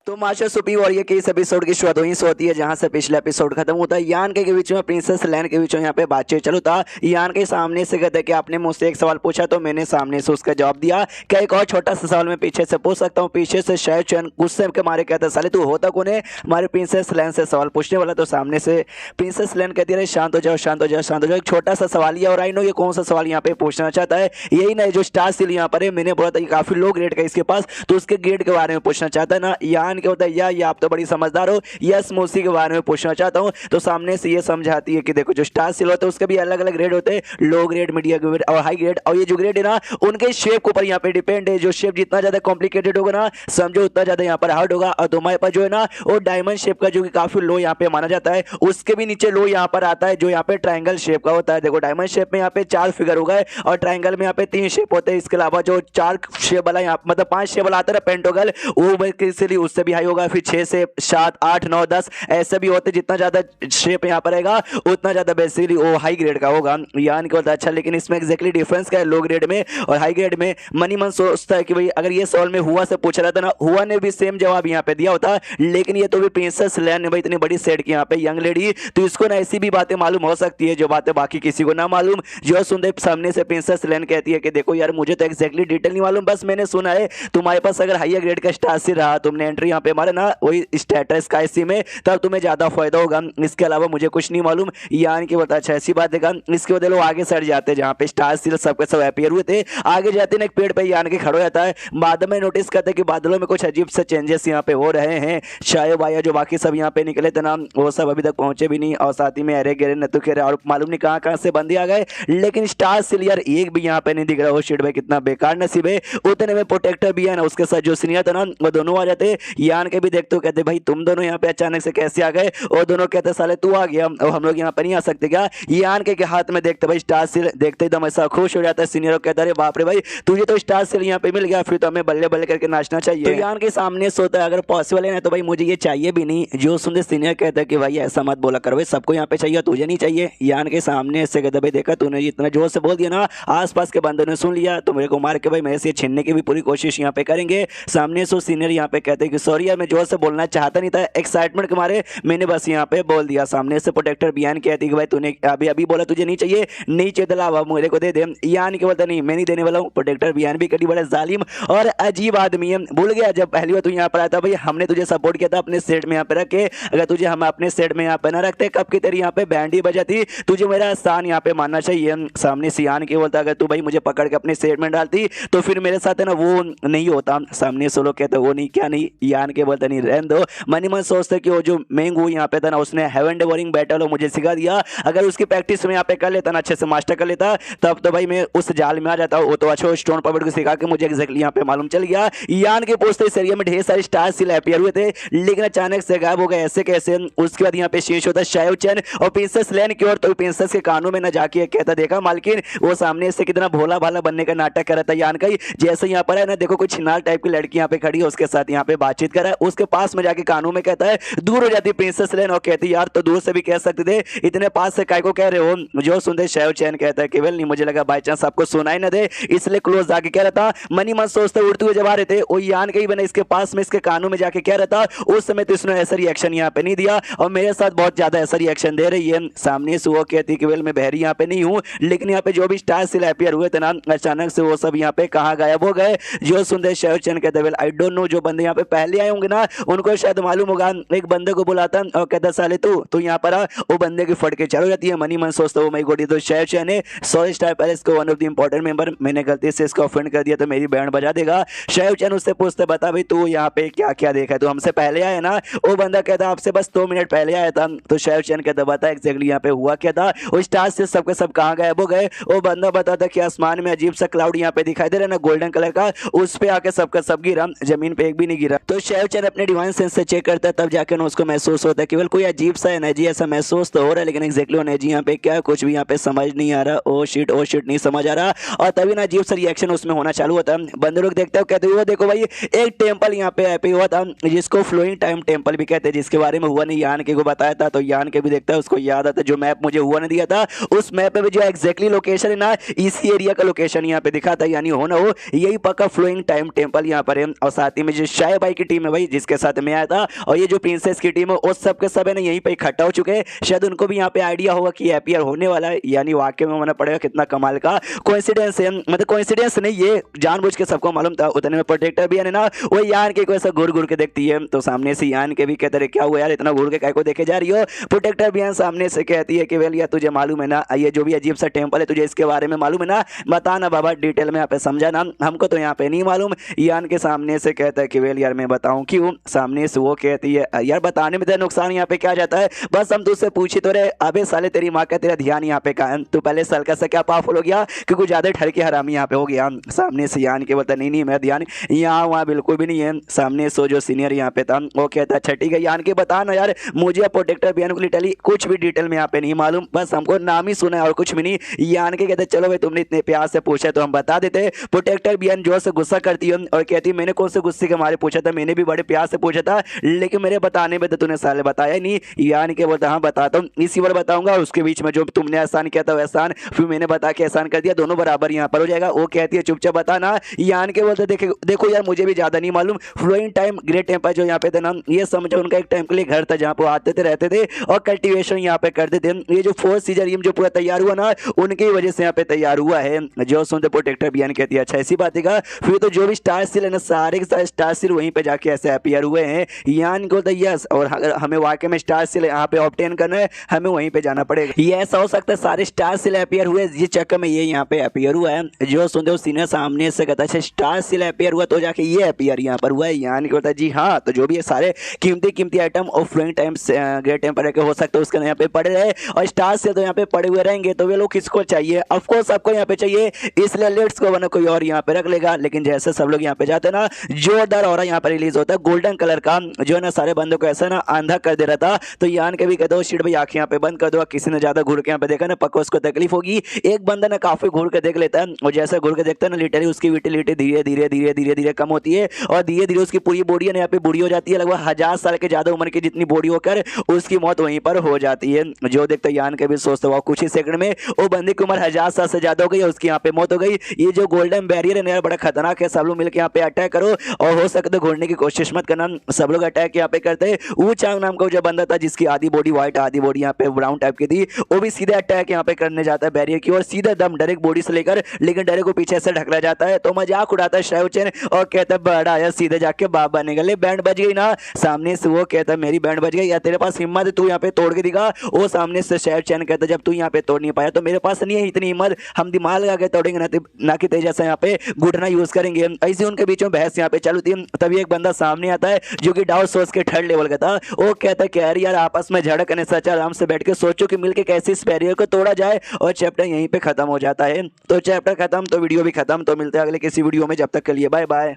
तो master soupy warrior के इस एपिसोड की शुरुआत वहीं से होती है जहां से पिछला एपिसोड खत्म होता है। यान के बीच में प्रिंसेस लैन के बीच में यहाँ पे बातचीत चालू था। यान के सामने से कहते कि आपने मुझसे एक सवाल पूछा तो मैंने सामने से उसका जवाब दिया। क्या एक और छोटा सा सवाल मैं पीछे से पूछ सकता हूँ? पीछे से शायद चैन गुस्से के मारे कहता साले तू होता कौन है हमारे प्रिंसेस लैन से सवाल पूछने वाला। तो सामने से प्रिंसेस लैन कहती है शांत हो जाओ शांत हो जाओ शांत हो जाओ, एक छोटा सा सवाल ही है और आई नो ये कौन सा सवाल यहाँ पे पूछना चाहता है। यही ना जो स्टार सील यहाँ पर है, मैंने बोला था कि काफी लो ग्रेड का इसके पास, तो उसके ग्रेड के बारे में पूछना चाहता है ना। यान क्या होता है या आप तो बड़ी समझदार हो, यस मैं उसी के बारे में पूछना चाहता हूँ। तो सामने से ये समझाती है कि देखो जो स्टार सील होते हैं उसके भी अलग अलग ग्रेड होते हैं, लो ग्रेड मीडियम ग्रेड और हाई ग्रेड। और ये जो ग्रेड है ना उनके शेप के ऊपर यहाँ पे डिपेंड है। जो शेप जितना ज्यादा कॉम्प्लिकेटेड होगा ना समझो उतना ज्यादा यहाँ पर हार्ड होगा। और तुम्हारे पास जो है ना वो डायमंड शेप का जो कि काफी लो यहाँ पे माना जाता है, उसके भी नीचे लो यहाँ पर आता है जो यहाँ पे ट्रायंगल शेप का होता है। देखो डायमंड शेप में यहाँ पे 4 फिगर होगा और ट्रायंगल में यहाँ पे 3 शेप होते हैं। इसके अलावा जो 4 शेप वाला यहाँ मतलब 5 शेप वाला आता है पेंटागन, वो इसलिए उससे भी हाई होगा। फिर 6 से 7 8 9 10 ऐसे भी होते, जितना ज्यादा शेप यहाँ पर रहेगा उतना ज्यादा बेसिकली वो हाई ग्रेड का होगा। यान क्या होता है अच्छा, लेकिन इसमें एक्जैक्टली डिफरेंस क्या है लो ग्रेड में और हाई ग्रेड में? मनी मन सोचता है कि भाई अगर ये सवाल में हुआ से पूछ रहा था ना, हुआ ने भी सेम जवाब यहाँ पे दिया होता, लेकिन ये तो भी प्रिंसेस लैन ने भाई इतनी बड़ी सेट की यहाँ पे यंग लेडी, तो इसको ना ऐसी भी बातें मालूम हो सकती है जो बातें बाकी किसी को ना मालूम। जो सुनते सामने से प्रिंसेस लैन कहती है कि देखो यार मुझे तो एक्जैक्टली डिटेल नहीं मालूम, बस मैंने सुना है तुम्हारे पास अगर हाई ग्रेड का स्टार से रहा, तुमने एंट्री यहाँ पे मारा ना वही स्टेटस का इसी में, तब तुम्हें ज्यादा फायदा होगा। इसके अलावा मुझे कुछ नहीं मालूम। यान की बता अच्छा ऐसी बात है। इसके वजह लोग आगे सड़ जाते हैं जहाँ पे स्टार सील सबके सब अपीयर हुए थे, आगे जाते ना एक पेड़ पे यान के खड़ो जाता है। बाद में नोटिस करते कि बादलों में कुछ अजीब से चेंजेस यहाँ पे हो रहे हैं। शायद भाई जो बाकी सब यहाँ पे निकले थे ना वो सब अभी तक पहुंचे भी नहीं, और साथ ही में अरे गिरे नतु खेरे और मालूम नहीं कहाँ कहाँ से बंदे आ गए, लेकिन स्टार सील यार एक भी यहाँ पे नहीं दिख रहा। वो शिट भाई कितना बेकार नसीब है। उतने में प्रोटेक्टर भी है ना उसके साथ जो सीनियर था ना वो दोनों आ जाते। यान के भी देखते हो कहते भाई तुम दोनों यहाँ पे अचानक से कैसे आ गए, और दोनों कहते साले तू आ गया और हम लोग यहाँ पर नहीं आ सकते क्या? यान के हाथ में देखते भाई स्टार सील, देखते एकदम ऐसा खुश हो जाता है। सीनियर कहता है बाप रे भाई तुझे तो स्टार सील यहाँ पे मिल गया, फिर तो हमें बल्ले बल्ले करके नाचना चाहिए। तो यान के सामने सोता है अगर पॉसिबल है ना तो भाई मुझे ये चाहिए भी नहीं। जो सुनते सीनियर कहता है कि भाई ऐसा मत बोला करो, सबको यहाँ पे चाहिए तुझे नहीं चाहिए। यान के सामने से कहता भाई देखा तूने इतना जोर से बोल दिया ना, आसपास के बंदों ने सुन लिया तो मेरे को मार के भाई मेरे से छीनने की भी पूरी कोशिश यहाँ पे करेंगे। सामने से सीनियर यहाँ पे कहते हैं कि सॉरी यार मैं जोर से बोलना चाहता नहीं था, एक्साइटमेंट के मारे मैंने बस यहाँ पे बोल दिया। सामने से प्रोटेक्टर बयान कहती है कि भाई तूने अभी अभी बोला तुझे नहीं चाहिए, नहीं चाहिए तो मेरे को दे दे। यान के बोलता नहीं मैं नहीं देने वाला हूँ। प्रोटेक्टर बयान भी कभी बड़ा जालिम और अजीब आदमी है। भूल गया जब पहली बार तू यहाँ पर आया था भाई हमने तुझे सपोर्ट किया था अपने सेट में यहाँ पे रख के, अगर तुझे हम अपने सेट में यहाँ पे ना रखते कब की तेरी यहाँ पे बैंड ही बजाती, तुझे मेरा स्थान यहाँ पे मानना चाहिए। सामने से यान के बोलता अगर तू भाई मुझे पकड़ के अपने सेट में डालती तो फिर मेरे साथ है ना वो नहीं होता। सामने से लोग कहते वो नहीं क्या नहीं, यान के बोलता नहीं रहने दो। मनी मन सोचते कि वो जो मेंगू यहाँ पे था ना उसने हेवन डेवरिंग बैटल मुझे सिखा दिया, अगर उसकी प्रैक्टिस में यहाँ पे कर लेता ना अच्छे से मास्टर कर लेता तब तो भाई मैं उस जाल में आ जाता। वो तो अच्छा स्टोन पॉकेट को सिखा के मुझे एक्जैक्टली यहाँ पे मालूम चल गया। यान के पोस्ट इस एरिया में ढेर सारे स्टार सील अपीयर हुए थे लेकिन अचानक से गायब हो गए, ऐसे कैसे? उसके बाद यहाँ पे शेष होता है शायव चैन और प्रिंसेस लैन की ओर, तो प्रिंसेस के कानों में न जाके कहता देखा मालकिन वो सामने से कितना भोला भाला बनने का नाटक कर रहा था। यान का ही जैसे यहाँ पर है ना देखो कुछ छिनार टाइप की लड़की यहाँ पे खड़ी है, उसके साथ यहाँ पे बातचीत कर रहा है। उसके पास में जाके कानों में कहता है, दूर हो जाती प्रिंसेस लैन और कहती यार तो दूर से भी कह सकते थे, इतने पास से काय को कह रहे हो? जो सुनते शायव चैन कहता है केवल नहीं मुझे लगा बाई चांस आपको सुनाई न दे इसलिए क्लोज जाके कह रहा था। मनी मन सोचते उड़ते हुए जब आ रहे थे वो यान के ही बने इसके पास में इसके कानों में जाके कह रहा था, उस समय तो इसने ऐसा रिएक्शन यहाँ पे नहीं दिया और मेरे साथ बहुत ज्यादा ऐसा रिएक्शन दे रही है। सामने से वो कहती कि वेल मैं बहरी यहाँ पे नहीं हूँ, लेकिन यहाँ पे जो भी स्टार सील अपीयर हुए थे ना अचानक से वो सब यहाँ पे कहाँ गायब हो गए। जो सुनते शायद चैन कहते वेल आई डोंट नो, जो बंदे यहाँ पे पहले आए होंगे ना उनको शायद मालूम होगा। एक बंदे को बुलाता और कहता साले तू यहाँ पर आ, वो बंदे की फट के चलो जाती है। मनी मन सोचता वो मैं गोडी तो शायद चैन है सॉरी स्टार पैलेस को one of the important member, मैंने गलती से इसको ऑफेंड कर दिया तो मेरी बैंड बजा देगा। शायद चैन उससे पूछते बता भाई तू यहाँ पे क्या क्या देखा है, तू हमसे पहले आया ना? वो बंदा कहता आपसे बस 2 मिनट पहले आया था। तो शायद चैन कहता बता एक्जैक्टली यहाँ पे हुआ क्या था, वो स्टार से सबके सब कहाँ गायब हो गए? वो बंदा बताता कि आसमान में अजीब सा क्लाउड यहाँ पे दिखाई दे रहा है ना गोल्डन कलर का, उस पे आके सबका सब गिरा, जमीन पे एक भी नहीं गिरा। तो शायद चैन अपने डिवाइन सेंस से चेक करता है तब जाकर उसको महसूस होता है केवल कोई अजीब सा एनर्जी ऐसा महसूस तो हो रहा है, लेकिन एक्जैक्टली एनर्जी यहाँ पे क्या कुछ भी यहाँ पे समझ नहीं आ रहा। ओ शिट नहीं समझ आ रहा और तभी ना अजीब सा रिएक्शन उसमें होना चालू होता है। बंदे लोग देखते हो कहते हुए देखो भाई एक टेंपल यहाँ पे हैप्पी हुआ था जिसको फ्लोइंग टाइम टेंपल भी कहते हैं, जिसके बारे में हुआ नहीं यान के को बताया था। तो यान के भी देखता है उसको याद आता है जो मैप मुझे हुआ ने दिया था, उस मैप पे भी जो एक्जैक्टली लोकेशन है ना इसी एरिया का लोकेशन यहाँ पे दिखा था, यानी हो ना हो यही पक्का फ्लोइंग टाइम टेंपल यहाँ पर है। और साथ ही में जो शाय भाई की टीम टीम है भाई जिसके साथ मैं आया था, और ये जो प्रिंसेस की टीम है वो सब के सब है ना यहीं पे इकट्ठा हो चुके हैं। शायद उनको भी यहाँ पे आइडिया होगा कि एपीआर होने वाला है, यानी वाकई में मानना पड़ेगा कितना कमाल का कोइंसिडेंस है। मतलब कोइंसिडेंस नहीं, ये जानबूझ के सबको मालूम था। उतने में प्रोटेक्टर भी है ना वो यान के को ऐसा घूर घूर के देखती है, तो सामने से यान के भी कहते रहे क्या हुआ यार इतना घूर के काय को देखे जा रही हो। प्रोटेक्टर भी सामने से कहती है कि वेल यार तुझे मालूम है ना ये जो भी अजीब सा टेम्पल है तुझे इसके बारे में मालूम है ना, बता ना बाबा डिटेल में यहाँ पे समझा ना, हमको तो यहाँ पे नहीं मालूम। यान के सामने से कहता है कि वेल यार मैं बताऊं क्यों। सामने से वो कहती है यार बताने में तेरा नुकसान यहाँ पे क्या जाता है, बस हम तुझसे पूछी तो रहे। अबे साले तेरी माँ का तेरा ध्यान यहाँ पे कहाँ है, तू पहले सलका सा क्या पावरफुल हो गया क्योंकि ज्यादा ठर के हरामी यहाँ पे हो गया। सामने से यान के बोलता नहीं मेरा ध्यान यहाँ वहाँ बिल्कुल भी नहीं है। सामने से जो सीनियर यहाँ पे था वो कहता अच्छा ठीक है यान के बता ना यार मुझे प्रोटेक्टर बयान को लिटरली कुछ भी डिटेल में यहाँ पे नहीं मालूम, बस हमको नाम ही सुना है और कुछ भी नहीं। यान के कहते चलो भाई तुमने इतने प्यार से पूछा तो हम बता देते। प्रोटेक्टर बयान जोर से गुस्सा करती है और कहती है मैंने कौन से गुस्से के मारे पूछा था, मैंने भी बड़े प्यार से पूछा था लेकिन मेरे बताने में तो तूने साले बताया नहीं। यान के बोलता हाँ बताता हूँ इसी बार बताऊंगा, उसके बीच में जो तुमने एहसान किया था वो एहसान फिर मैंने बता के एहसान कर दिया, दोनों बराबर यहाँ पर हो जाएगा। वो कहती है चुपचाप बताना। यान के बोलते देखो यार मुझे भी ज्यादा नहीं मालूम, फ्लोइंग टाइम ग्रेट टेम्पर जो यहाँ पे थे ना ये समझो उनका एक टाइम के लिए घर था जहाँ पे आते थे रहते थे और कल्टीवेशन यहाँ पे करते थे। ये जो फोर्थ सीजन जो पूरा तैयार हुआ ना उनकी वजह से यहाँ पे तैयार हुआ है। जो सुनते प्रोटेक्टर बयान कहती है अच्छा ऐसी बात है। फिर तो जो भी स्टार सील है ना सारे के सारे स्टार सील वहीं पे जाके ऐसे अपीयर हुए हैं। यान को तो यस, और अगर हमें वाकई में स्टार सील यहाँ पे ऑब्टेन करना है हमें वहीं पे जाना पड़ेगा। ये ऐसा हो सकता है सारे स्टार सील अपीयर हुए जिस चक्कर में ये यहाँ पे अपीयर हुआ है। जो सुनते हो सीनियर सामने से कहता है स्टार सील अपीयर हुआ तो जाके ये अपीयर यहाँ पर हुआ है। यान की होता है जी हाँ, तो जो भी है सारे कीमती आइटम और फ्लोइंग टाइम ग्रेट टेम्पर के हो सकते हैं उसके यहाँ पे पड़े रहे और स्टार से तो यहाँ पे पड़े हुए रहेंगे। तो वे लोग किसको चाहिए, ऑफकोर्स आपको यहाँ पे चाहिए, इसलिए लेट्स को वरना कोई और यहाँ पे रख लेगा। लेकिन जैसे सब लोग यहाँ पे जाते ना जोरदार और यहाँ पे रिलीज होता है गोल्डन कलर का जो है ना सारे बंदों को ऐसा ना आंधा कर दे रहा था। तो यान के भी कहते हो शिट भाई आंखें यहाँ पे बंद कर दो, किसी ने ज्यादा घूर के यहाँ पे देखा ना पक्का उसको तकलीफ होगी। एक बंदा ना काफी घूर के देख लेता है और जैसे घूर के देखता है ना लिटरली उसकी विटिलिटी धीरे धीरे धीरे धीरे धीरे कम होती है और धीरे धीरे उसकी पूरी बॉडी है ना यहाँ पे बूढ़ी हो जाती है। लगभग 1000 साल के ज्यादा उम्र की जितनी बॉडी होकर उसकी मौत वहीं पर हो जाती है। जो देखते यान के भी सोचते हुआ कुछ ही सेकंड में वो बंदे की उम्र 1000 साल से ज्यादा हो गई, उसकी यहाँ पे मौत हो गई। ये जो गोल्डन बैरियर है ना बड़ा खतरनाक है, सब लोग मिलकर यहाँ पे अटैक करो और हो सकता है घोड़ने की कोशिश मत करना। सब लोग अटैक यहाँ पे करते हैं। वो चांग नाम का जो बंदा था जिसकी आधी बॉडी व्हाइट आधी बॉडी यहाँ पे ब्राउन टाइप की थी वो भी सीधे अटैक यहाँ पे करने जाता है बैरियर की और सीधे दम डायरेक्ट बॉडी से लेकर, लेकिन डायरेक्ट को पीछे से ढकला जाता है। तो मजाक उड़ाता है श्राउचेन और कहता है बड़ा आया सीधे जाके बाप बनेगा। ले बैंड बज गई ना, सामने से वो कहता है मेरी बैंड बज गई या तेरे पास हिम्मत है तू यहाँ पे तोड़ के दिखा। वो सामने से श्राउचेन कहता है जब तू यहाँ पे तोड़ नहीं पाया तो मेरे पास नहीं है इतनी हिम्मत, हम दिमाग लगा के तोड़ेंगे ना कि तेज से यहाँ पे घुटना यूज करेंगे। ऐसे उनके बीच में बहस यहाँ पे चालू थी। तभी एक बंदा सामने आता है जो कि डाउट सोच के थर्ड लेवल का था। वो कहता है कि यार आपस में झड़क करने से अच्छा आराम से बैठ के सोचो कि मिलके कैसे इस बैरियर को तोड़ा जाए और चैप्टर यहीं पे खत्म हो जाता है। तो चैप्टर खत्म तो वीडियो भी खत्म। तो मिलते हैं अगले किसी वीडियो में, जब तक के लिए बाय बाय।